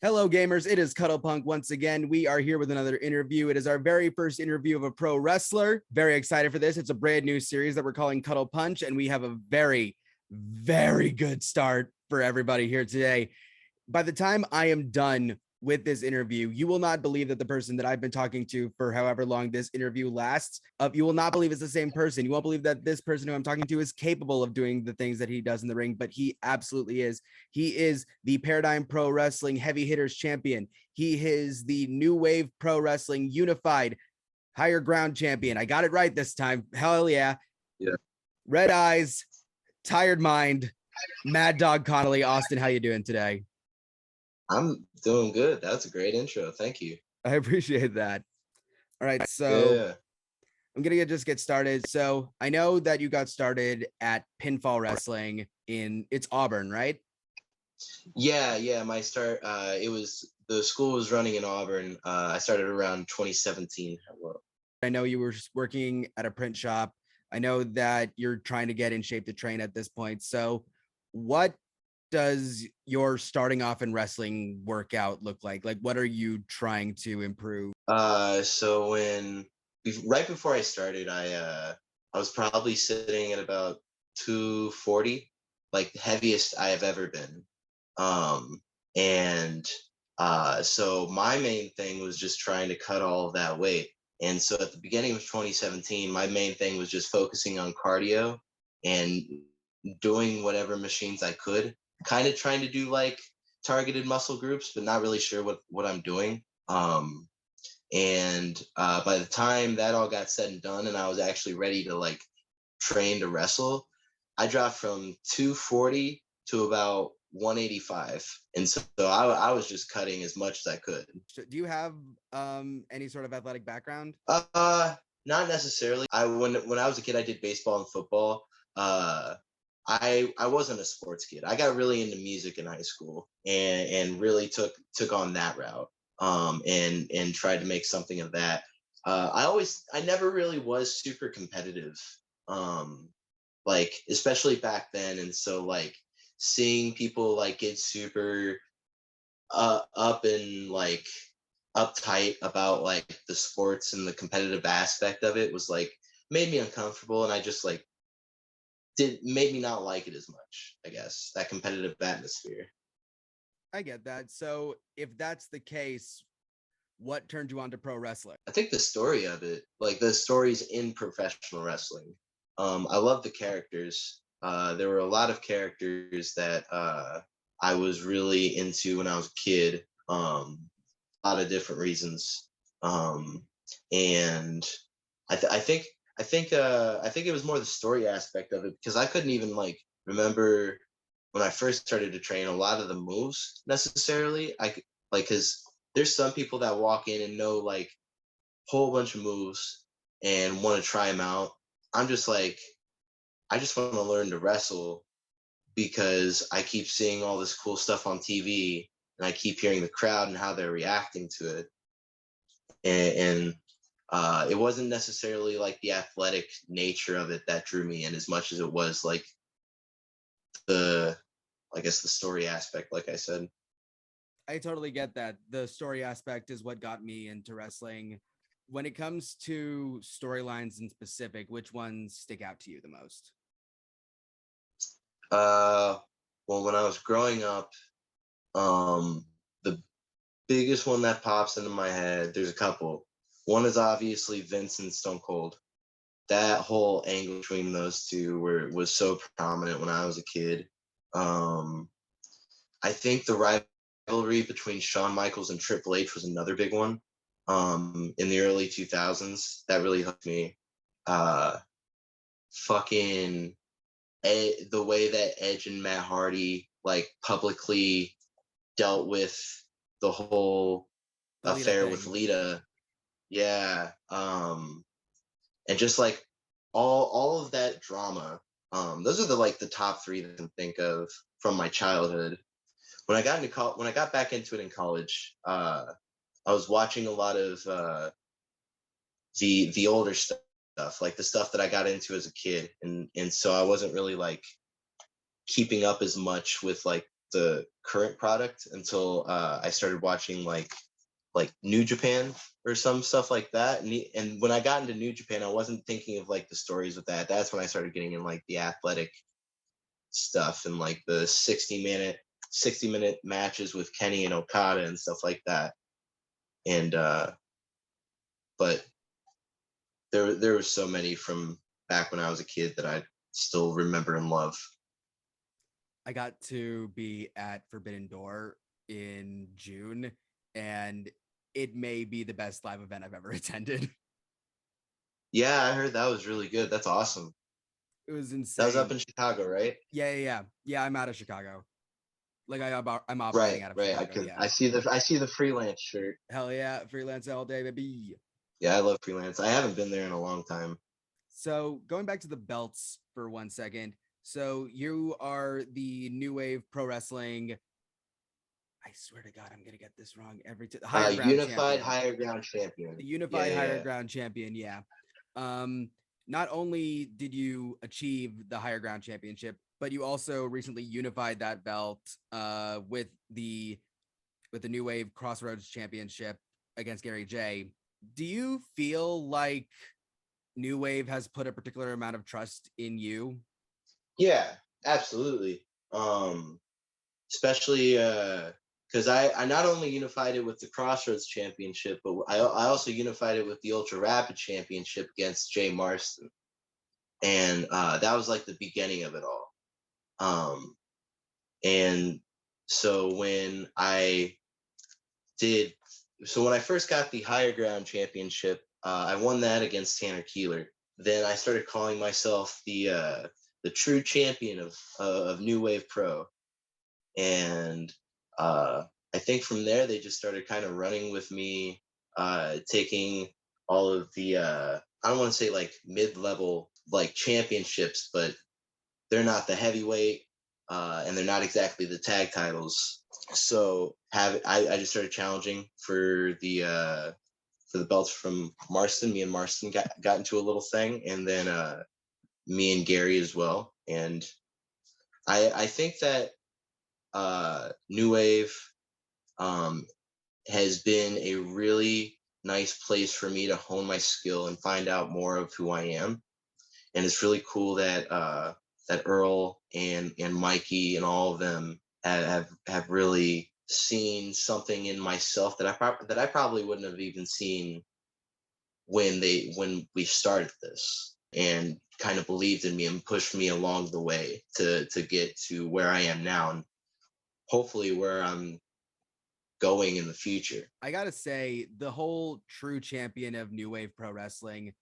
Hello, gamers. It is Cuddlepunk once again. We are here with another interview. It is our very first interview of a pro wrestler. Very excited for this. It's a brand new series that we're calling CuddlePunch, and we have a very, very good start for everybody here today. By the time I am done with this interview, you will not believe that the person that I've been talking to for however long this interview lasts, you will not believe it's the same person. You won't believe that this person who I'm talking to is capable of doing the things that he does in the ring, but he absolutely is. He is the Paradigm Pro Wrestling Heavy Hitters Champion. He is the New Wave Pro Wrestling Unified Higher Ground Champion. I got it right this time. Hell yeah. Yeah. Red eyes, tired mind, Mad Dog Connelly. Austin, how you doing today? I'm doing good. That's a great intro. Thank you. I appreciate that. All right, so Yeah. I'm gonna just get started. So I know that you got started at pinfall wrestling it's Auburn, right? Yeah. My start, the school was running in Auburn. I started around 2017. I know you were just working at a print shop. I know that you're trying to get in shape to train at this point. So what does your starting off in wrestling workout look like? Like, what are you trying to improve? So right before I started, I was probably sitting at about 240, like the heaviest I have ever been. So my main thing was just trying to cut all of that weight. And so at the beginning of 2017, my main thing was just focusing on cardio and doing whatever machines I could, kind of trying to do like targeted muscle groups, but not really sure what I'm doing. By the time that all got said and done, and I was actually ready to like train to wrestle, I dropped from 240 to about 185, and so I was just cutting as much as I could. Do you have any sort of athletic background? Not necessarily. When I was a kid, I did baseball and football. I wasn't a sports kid. I got really into music in high school and really took on that route. And tried to make something of that. I never really was super competitive. Like especially back then, and so like seeing people like get super up and like uptight about like the sports and the competitive aspect of it was like made me uncomfortable, and I just like made me not like it as much, I guess, that competitive atmosphere. I get that. So if that's the case, what turned you on to pro wrestling? I think the story of it, like the stories in professional wrestling. I love the characters. There were a lot of characters that I was really into when I was a kid. A lot of different reasons. And I think it was more the story aspect of it, because I couldn't even like remember when I first started to train a lot of the moves necessarily. I could, like, because there's some people that walk in and know like a whole bunch of moves and want to try them out. I'm just like, I just want to learn to wrestle because I keep seeing all this cool stuff on TV, and I keep hearing the crowd and how they're reacting to it. And it wasn't necessarily like the athletic nature of it that drew me in as much as it was like I guess the story aspect, like I said. I totally get that. The story aspect is what got me into wrestling. When it comes to storylines in specific, which ones stick out to you the most? Well, when I was growing up, the biggest one that pops into my head, there's a couple. One is obviously Vince and Stone Cold. That whole angle between those two was so prominent when I was a kid. I think the rivalry between Shawn Michaels and Triple H was another big one. In the early 2000s, that really hooked me. Fucking the way that Edge and Matt Hardy like publicly dealt with the whole affair with Lita. Yeah. And just like all of that drama. Those are the top three that I can think of from my childhood. When I got back into it in college, I was watching a lot of the older stuff, like the stuff that I got into as a kid, and so I wasn't really like keeping up as much with like the current product until I started watching like New Japan or some stuff like that. And when I got into New Japan, I wasn't thinking of like the stories with that. That's when I started getting in like the athletic stuff and like the 60-minute matches with Kenny and Okada and stuff like that. And but there were so many from back when I was a kid that I still remember and love. I got to be at Forbidden Door in June, and it may be the best live event I've ever attended. Yeah, I heard that was really good. That's awesome. It was insane. That was up in Chicago, right? Yeah. I'm out of Chicago. Like I'm operating Right, out of right. Chicago. Yeah. I see the freelance shirt. Hell yeah, freelance all day, baby. Yeah, I love freelance. I haven't been there in a long time. So going back to the belts for 1 second. So you are the New Wave Pro Wrestling. I swear to God, I'm gonna get this wrong every time. Unified Higher Ground Champion. The Unified Higher Ground Champion. Yeah. Not only did you achieve the Higher Ground Championship, but you also recently unified that belt with the New Wave Crossroads Championship against Gary J. Do you feel like New Wave has put a particular amount of trust in you? Yeah, absolutely. Especially because I not only unified it with the Crossroads Championship, but I also unified it with the Ultra Rapid Championship against Jay Marston, and that was like the beginning of it all. And so when I first got the Higher Ground Championship, I won that against Tanner Keeler. Then I started calling myself the true champion of New Wave Pro, and I think from there they just started kind of running with me, taking all of the I don't want to say like mid-level like championships, but they're not the heavyweight, and they're not exactly the tag titles. So I just started challenging for the belts from Marston. Me and Marston got into a little thing, and then me and Gary as well. And I think that New Wave has been a really nice place for me to hone my skill and find out more of who I am. And it's really cool that that Earl and Mikey and all of them have really seen something in myself that I probably wouldn't have even seen when we started this, and kind of believed in me and pushed me along the way to get to where I am now, and hopefully where I'm going in the future. I gotta say, the whole true champion of New Wave Pro Wrestling,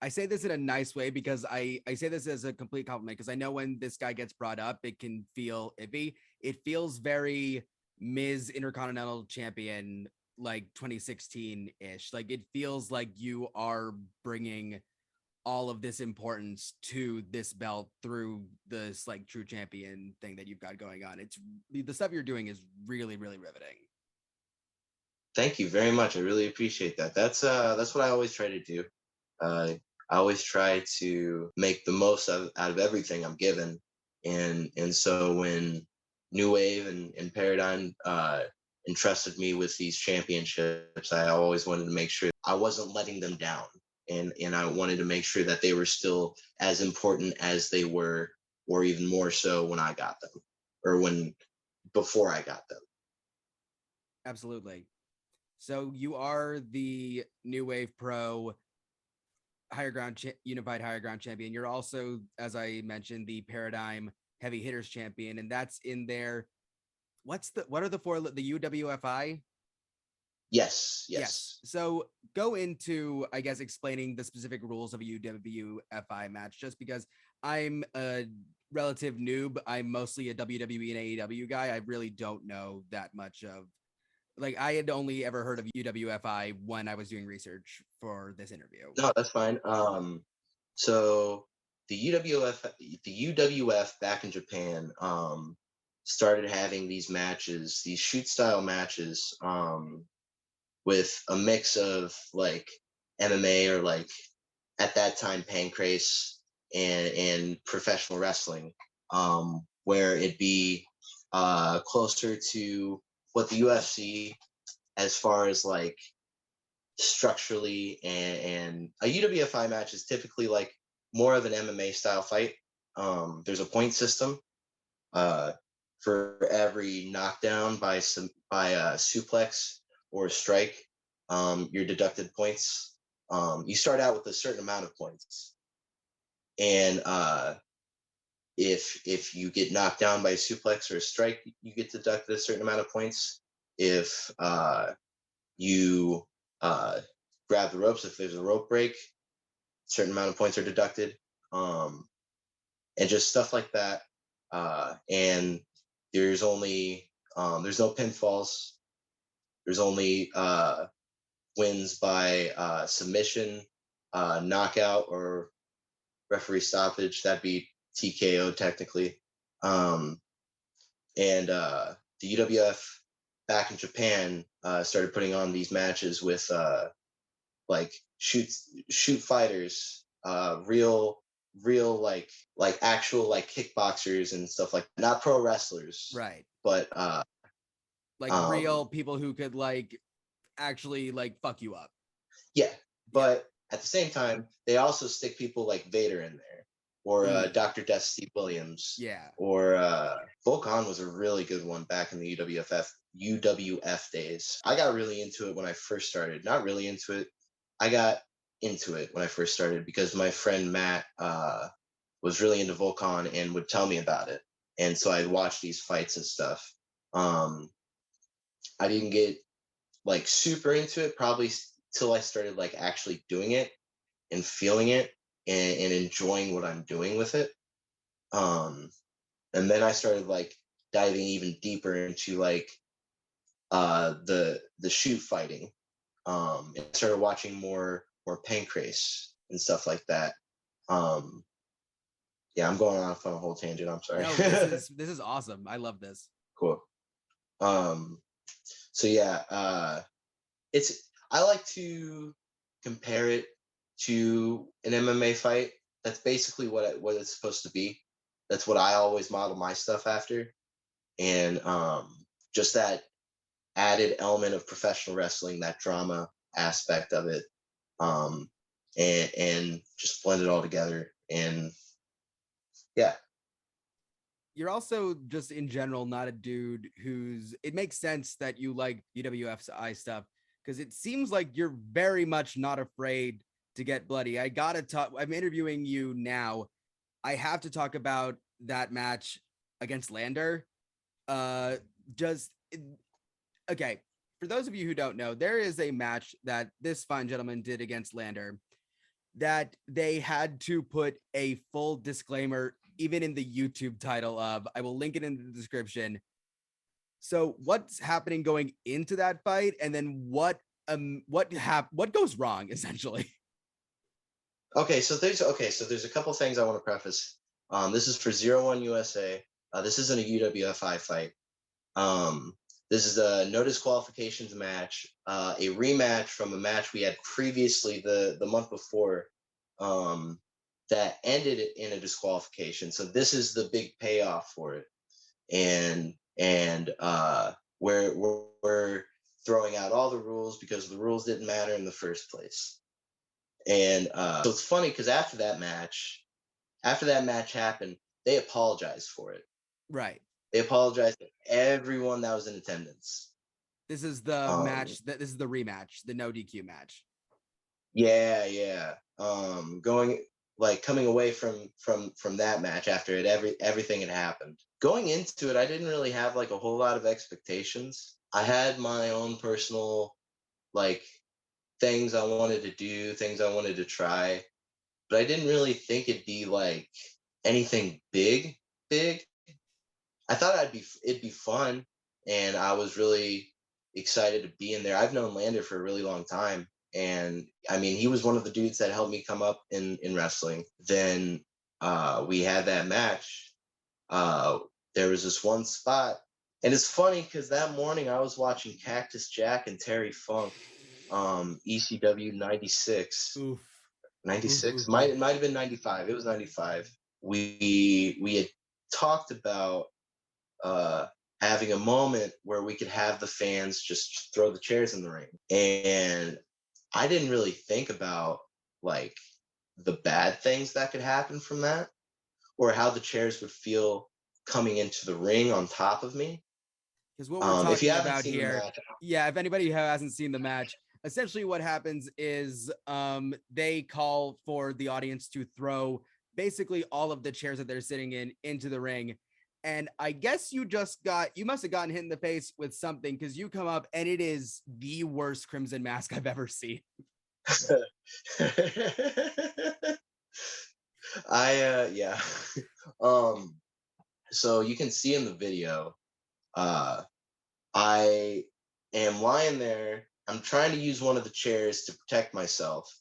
I say this in a nice way because I say this as a complete compliment, because I know when this guy gets brought up, it can feel iffy. It feels very Ms. Intercontinental Champion, like 2016-ish. Like it feels like you are bringing all of this importance to this belt through this like true champion thing that you've got going on. It's the stuff you're doing is really, really riveting. Thank you very much. I really appreciate that. That's what I always try to do. I always try to make the most out of everything I'm given. And so when New Wave and Paradigm entrusted me with these championships, I always wanted to make sure I wasn't letting them down. And I wanted to make sure that they were still as important as they were, or even more so when I got them, or before I got them. Absolutely. So you are the New Wave Pro Unified Higher Ground Champion. You're also, as I mentioned, the Paradigm Heavy Hitters Champion, and that's in there. What are the four? The UWFI. Yes. So go into, I guess, explaining the specific rules of a UWFI match, just because I'm a relative noob. I'm mostly a WWE and AEW guy. I really don't know that much of. Like I had only ever heard of UWFI when I was doing research for this interview. No, that's fine. So the UWF back in Japan, started having these matches, these shoot style matches, with a mix of like MMA, or like at that time Pancrase and professional wrestling, where it'd be closer to what the UFC, as far as like structurally, and a UWFI match is typically like more of an MMA style fight. There's a point system. For every knockdown by a suplex or a strike, you're deducted points. You start out with a certain amount of points, and if you get knocked down by a suplex or a strike, you get deducted a certain amount of points. If you grab the ropes, if there's a rope break, a certain amount of points are deducted, and just stuff like that. And there's only there's no pinfalls. There's only wins by submission, knockout, or referee stoppage. That'd be TKO technically. And the UWF back in Japan started putting on these matches with like shoot fighters, real like actual like kickboxers and stuff, like not pro wrestlers, Right. but like real people who could like actually like fuck you up. Yeah, but at the same time, they also stick people like Vader in there, or Dr. Death Steve Williams. Yeah. Or Volkan was a really good one back in the UWF days. I got really into it when I first started. Not really into it. I got into it when I first started because my friend Matt was really into Volkan and would tell me about it. And so I'd watch these fights and stuff. I didn't get like super into it probably till I started like actually doing it and feeling it and enjoying what I'm doing with it. And then I started like diving even deeper into like the shoot fighting. And started watching more Pancrase and stuff like that. Yeah, I'm going off on a whole tangent. I'm sorry. No, this is awesome. I love this. Cool. So yeah, I like to compare it to an MMA fight. That's basically what it's supposed to be. That's what I always model my stuff after, and just that added element of professional wrestling, that drama aspect of it, and just blend it all together. And yeah. You're also just in general not a dude it makes sense that you like UWFI stuff because it seems like you're very much not afraid to get bloody. I gotta talk. I'm interviewing you now. I have to talk about that match against Lander. Okay. For those of you who don't know, there is a match that this fine gentleman did against Lander that they had to put a full disclaimer even in the YouTube title of. I will link it in the description. So what's happening going into that fight, and then what goes wrong essentially? Okay, so there's a couple things I want to preface. This is for 01 USA. This isn't a UWFI fight. This is a no disqualifications match, a rematch from a match we had previously the month before, that ended in a disqualification. So this is the big payoff for it, and we're throwing out all the rules because the rules didn't matter in the first place. And so it's funny because after that match happened, they apologized for it. Right. They apologized to everyone that was in attendance. This is the match. This is the rematch, the no DQ match. Yeah. Coming away from that match after everything had happened. Going into it, I didn't really have like a whole lot of expectations. I had my own personal like things I wanted to do, things I wanted to try, but I didn't really think it'd be like anything big. I thought it'd be fun, and I was really excited to be in there. I've known Lander for a really long time, and I mean, he was one of the dudes that helped me come up in wrestling. Then we had that match. There was this one spot, and it's funny because that morning I was watching Cactus Jack and Terry Funk, ECW 96. Oof. 96 might have been 95. It was 95. We had talked about having a moment where we could have the fans just throw the chairs in the ring. And I didn't really think about like the bad things that could happen from that, or how the chairs would feel coming into the ring on top of me. Because what we're If you talking haven't about seen the here, match, yeah, if anybody who hasn't seen the match, essentially what happens is they call for the audience to throw basically all of the chairs that they're sitting in into the ring. And I guess you must have gotten hit in the face with something, because you come up and it is the worst crimson mask I've ever seen. yeah. um so you can see in the video, I am lying there. I'm trying to use one of the chairs to protect myself,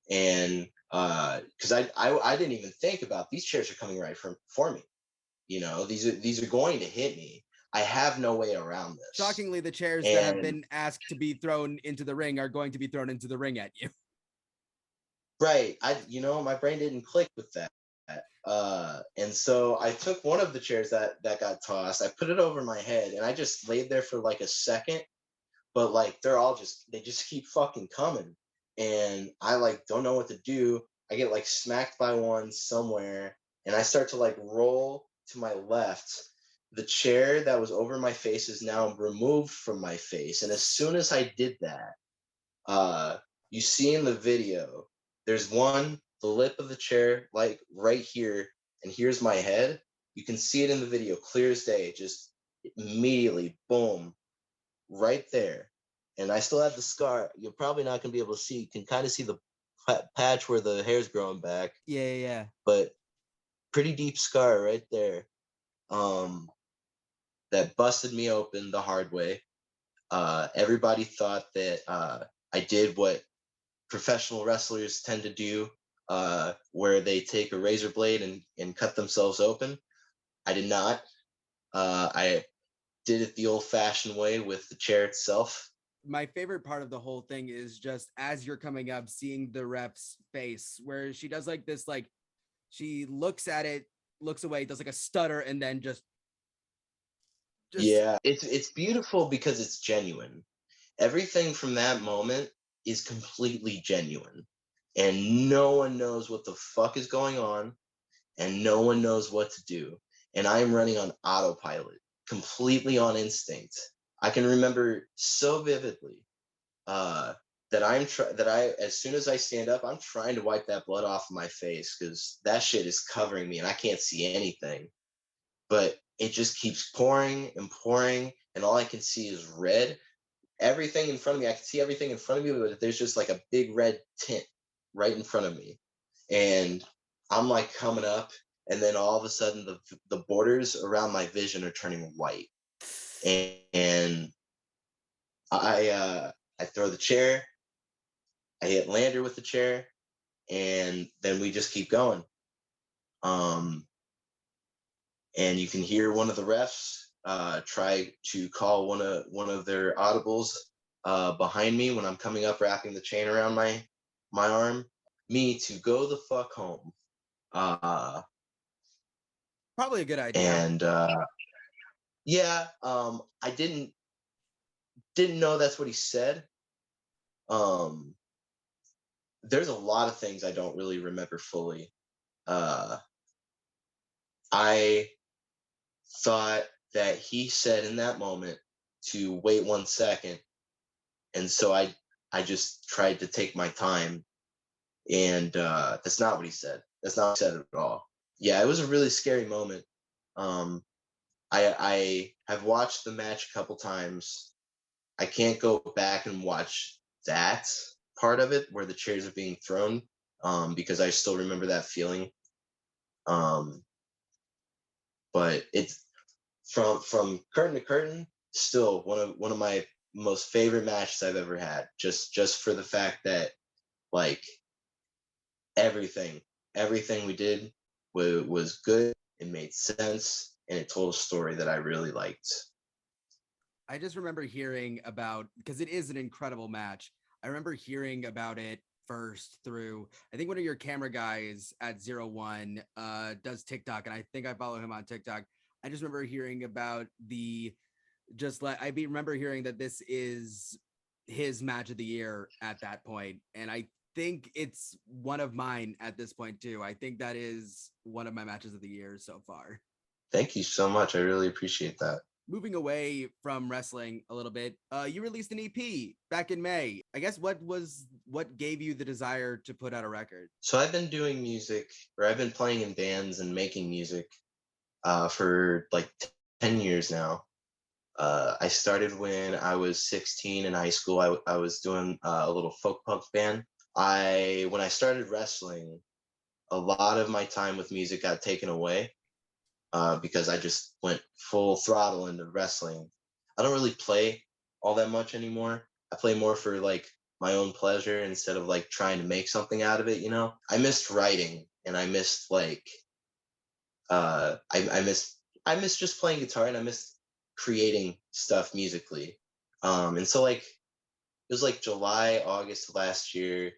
and because I didn't even think about these chairs are coming right for me. You know, these are going to hit me. I have no way around this. Shockingly, the chairs that have And been asked to be thrown into the ring are going to be thrown into the ring at you. right, my brain didn't click with that. And so I took one of the chairs that got tossed. I put it over my head, and I just laid there for like a second. But like they just keep fucking coming, and I like don't know what to do. I get like smacked by one somewhere, and I start to like roll to my left. The chair that was over my face is now removed from my face, and as soon as I did that, you see in the video, there's the lip of the chair, like right here, and here's my head. You can see it in the video, clear as day, just immediately, boom, right there. And I still have the scar. You're probably not going to be able to see. You can kind of see the patch where the hair's growing back. Yeah. But pretty deep scar right there. That busted me open the hard way. Everybody thought that I did what professional wrestlers tend to do, where they take a razor blade and cut themselves open. I did not. I did it the old-fashioned way with the chair itself. My favorite part of the whole thing is just as you're coming up, seeing the ref's face, where she does like this, like she looks at it, looks away, does like a stutter, and then just yeah, it's beautiful because it's genuine. Everything from that moment is completely genuine, and no one knows what the fuck is going on, and no one knows what to do. And I am running on autopilot, completely on instinct. I can remember so vividly as soon as I stand up, I'm trying to wipe that blood off of my face because that shit is covering me and I can't see anything. But it just keeps pouring and pouring, and all I can see is red. Everything in front of me, I can see everything in front of me, but there's just like a big red tint right in front of me. And I'm like coming up, and then all of a sudden the borders around my vision are turning white. And I throw the chair, I hit Lander with the chair, and then we just keep going. And you can hear one of the refs try to call one of their audibles behind me when I'm coming up, wrapping the chain around my arm, me to go the fuck home. probably a good idea. And yeah, I didn't know that's what he said. There's a lot of things I don't really remember fully. I thought that he said in that moment to wait 1 second, and so I just tried to take my time, and that's not what he said. That's not what he said at all. Yeah, it was a really scary moment. I have watched the match a couple times. I can't go back and watch that part of it where the chairs are being thrown, because I still remember that feeling. But it's from curtain to curtain, still one of my most favorite matches I've ever had. Just for the fact that like everything we did was good. It made sense, and it told a story that I really liked. I just remember hearing about, because it is an incredible match. I remember hearing about it first through, I think one of your camera guys at 01 does TikTok, and I think I follow him on TikTok. I just remember hearing about remember hearing that this is his match of the year at that point, and I think it's one of mine at this point too. I think that is one of my matches of the year so far. Thank you so much. I really appreciate that. Moving away from wrestling a little bit, you released an EP back in May. I guess what gave you the desire to put out a record? So I've been doing music, or I've been playing in bands and making music for like 10 years now. I started when I was 16 in high school. I was doing a little folk punk band. When I started wrestling, a lot of my time with music got taken away because I just went full throttle into wrestling. I don't really play all that much anymore. I play more for like my own pleasure instead of like trying to make something out of it, you know? I missed writing, and I missed like I miss just playing guitar, and I miss creating stuff musically. And so like it was like July, August of last year.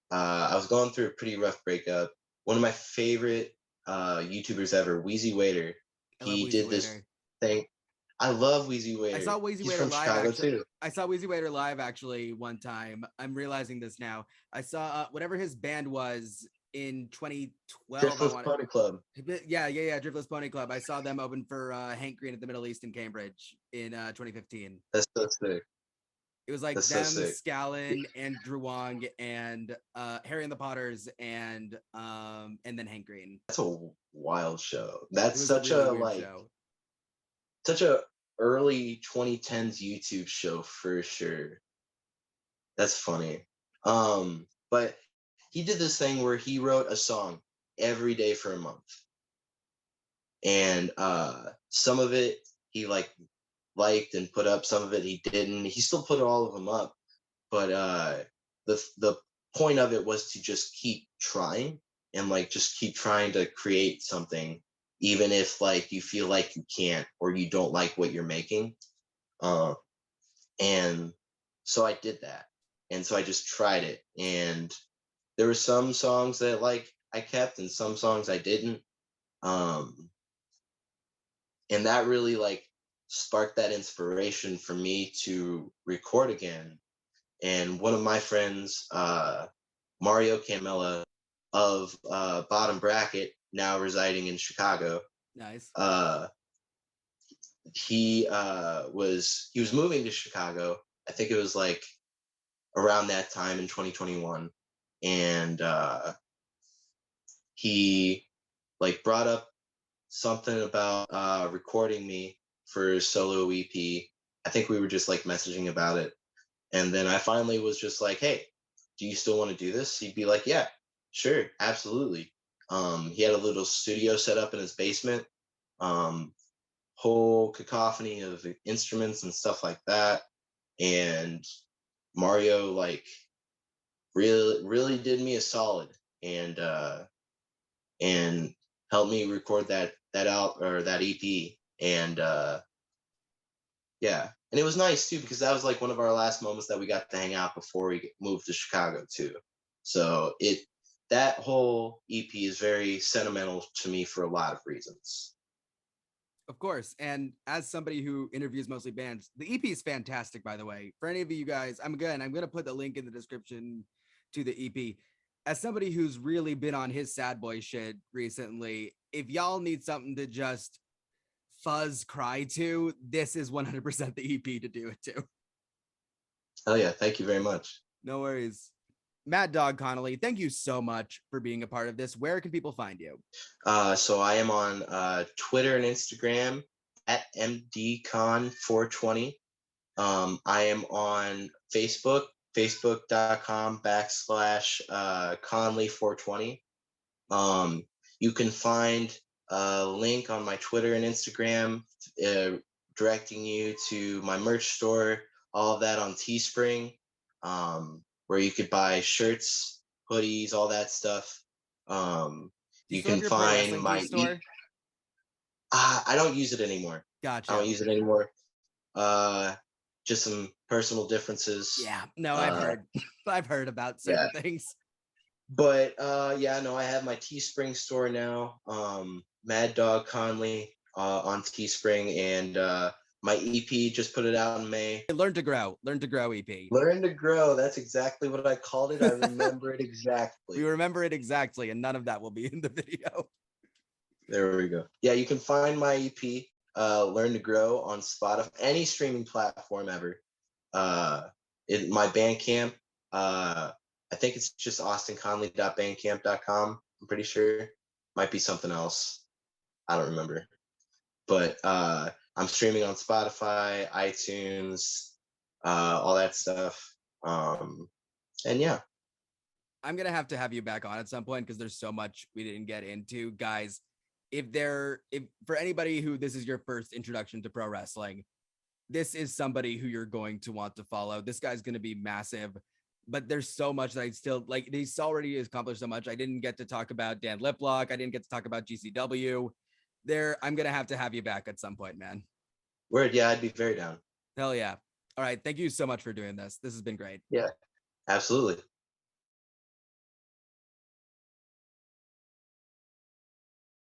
I was going through a pretty rough breakup. One of my favorite YouTubers ever, Wheezy Waiter, I love he Wheezy did this Waiter. thing. I love Wheezy I Waiter. saw Wheezy He's Waiter from live Chicago actually. too. I saw Wheezy Waiter live actually one time. I'm realizing this now. I saw whatever his band was in 2012. I Driftless want Pony Club. yeah, Driftless Pony Club. I saw them open for Hank Green at the Middle East in Cambridge in 2015. That's so sick. It was like That's so them, sick. Scallon, and Drew Wong, and Harry and the Potters, and then Hank Green. That's a wild show. It That's was such a really a weird like show. such a early 2010s YouTube show for sure. That's funny. But he did this thing where he wrote a song every day for a month. And some of it he liked and put up, some of it he didn't. He still put all of them up, but the point of it was to just keep trying, and like just keep trying to create something, even if like you feel like you can't, or you don't like what you're making. And so I did that, and so I just tried it, and there were some songs that like I kept and some songs I didn't. And that really like sparked that inspiration for me to record again. And one of my friends, Mario Camella of Bottom Bracket, now residing in Chicago, Nice. he was moving to Chicago. I think it was like around that time in 2021, and he like brought up something about recording me for his solo EP. I think we were just like messaging about it. And then I finally was just like, hey, do you still want to do this? He'd be like, yeah, sure, absolutely. He had a little studio set up in his basement, whole cacophony of instruments and stuff like that. And Mario like really did me a solid, and helped me record that out, or that EP. And yeah, and it was nice too, because that was like one of our last moments that we got to hang out before we moved to Chicago too. So that whole EP is very sentimental to me for a lot of reasons. Of course. And as somebody who interviews mostly bands, the EP is fantastic, by the way. For any of you guys, I'm going to put the link in the description to the EP. As somebody who's really been on his sad boy shit recently, if y'all need something to just fuzz cry to, this is 100% the EP to do it to. Oh yeah, thank you very much. No worries. Mad Dog Connelly, thank you so much for being a part of this. Where can people find you? So I am on Twitter and Instagram at mdcon420. I am on Facebook, facebook.com/Conley420. You can find a link on my Twitter and Instagram directing you to my merch store, all of that on Teespring, where you could buy shirts, hoodies, all that stuff. You can find my store. I don't use it anymore. Gotcha. I don't use it anymore. Just some personal differences. Yeah, no, I've heard about certain things. But yeah, no, I have my Teespring store now. Mad Dog Conley on Teespring, and my EP just put it out in May. Learn to Grow EP. Learn to Grow. That's exactly what I called it. I remember it exactly. We remember it exactly, and none of that will be in the video. There we go. Yeah, you can find my EP, Learn to Grow, on Spotify, any streaming platform ever. My Bandcamp, I think it's just austinconnelly.bandcamp.com. I'm pretty sure. Might be something else. I don't remember. But I'm streaming on Spotify, iTunes, all that stuff. And yeah. I'm going to have you back on at some point because there's so much we didn't get into. Guys, if for anybody who this is your first introduction to pro wrestling, this is somebody who you're going to want to follow. This guy's going to be massive, but there's so much that I still like. He's already accomplished so much. I didn't get to talk about Dan Liplock. I didn't get to talk about GCW. I'm going to have you back at some point, man. Word. Yeah, I'd be very down. Hell yeah. All right. Thank you so much for doing this. This has been great. Yeah, absolutely.